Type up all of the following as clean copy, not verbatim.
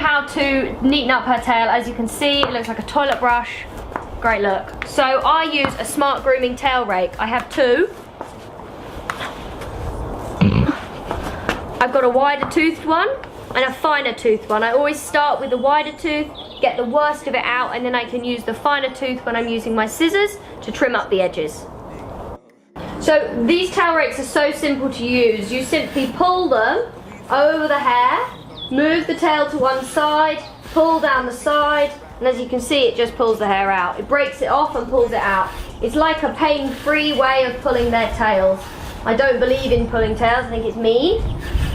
how to neaten up her tail. As you can see, it looks like a toilet brush. Great look. So I use a smart grooming tail rake. I have two. I've got a wider toothed one and a finer toothed one. I always start with the wider tooth, get the worst of it out, and then I can use the finer tooth when I'm using my scissors to trim up the edges. So these tail rakes are so simple to use. You simply pull them over the hair, move the tail to one side, pull down the side, and as you can see, it just pulls the hair out. It breaks it off and pulls it out. It's like a pain-free way of pulling their tails. I don't believe in pulling tails, I think it's mean.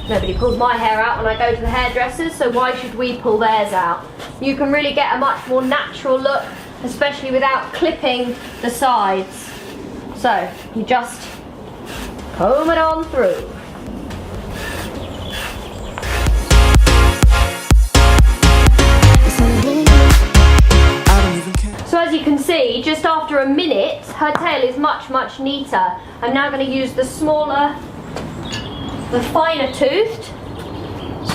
Nobody pulls my hair out when I go to the hairdressers, so why should we pull theirs out? You can really get a much more natural look, especially without clipping the sides. So, you just comb it on through. So as you can see, just after a minute, her tail is much, much neater. I'm now going to use the smaller, the finer toothed,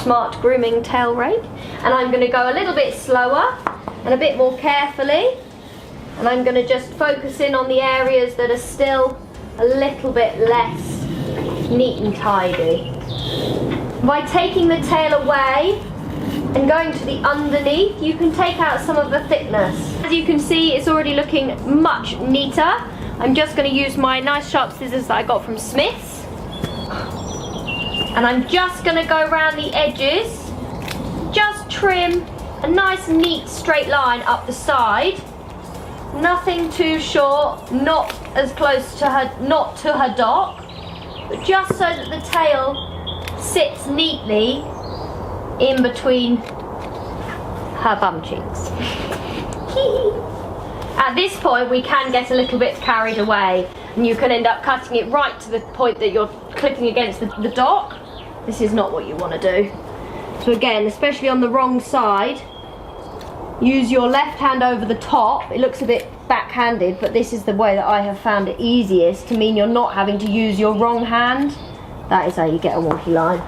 smart grooming tail rake. And I'm going to go a little bit slower and a bit more carefully. And I'm going to just focus in on the areas that are still a little bit less neat and tidy. By taking the tail away and going to the underneath, you can take out some of the thickness. As you can see, it's already looking much neater. I'm just going to use my nice sharp scissors that I got from Smith's. And I'm just going to go around the edges, just trim a nice neat straight line up the side. Nothing too short, not as close to her, not to her dock, but just so that the tail sits neatly in between her bum cheeks. At this point, we can get a little bit carried away, and you can end up cutting it right to the point that you're clipping against the dock. This is not what you want to do. So again, especially on the wrong side, use your left hand over the top. It looks a bit backhanded, but this is the way that I have found it easiest to mean you're not having to use your wrong hand. That is how you get a wonky line.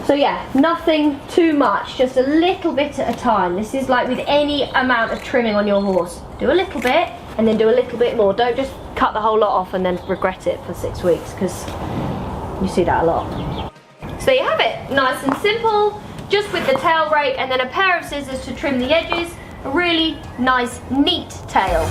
So yeah, nothing too much, just a little bit at a time. This is like with any amount of trimming on your horse. Do a little bit and then do a little bit more. Don't just cut the whole lot off and then regret it for 6 weeks, because you see that a lot. So there you have it, nice and simple, just with the tail rake and then a pair of scissors to trim the edges. A really nice, neat tail.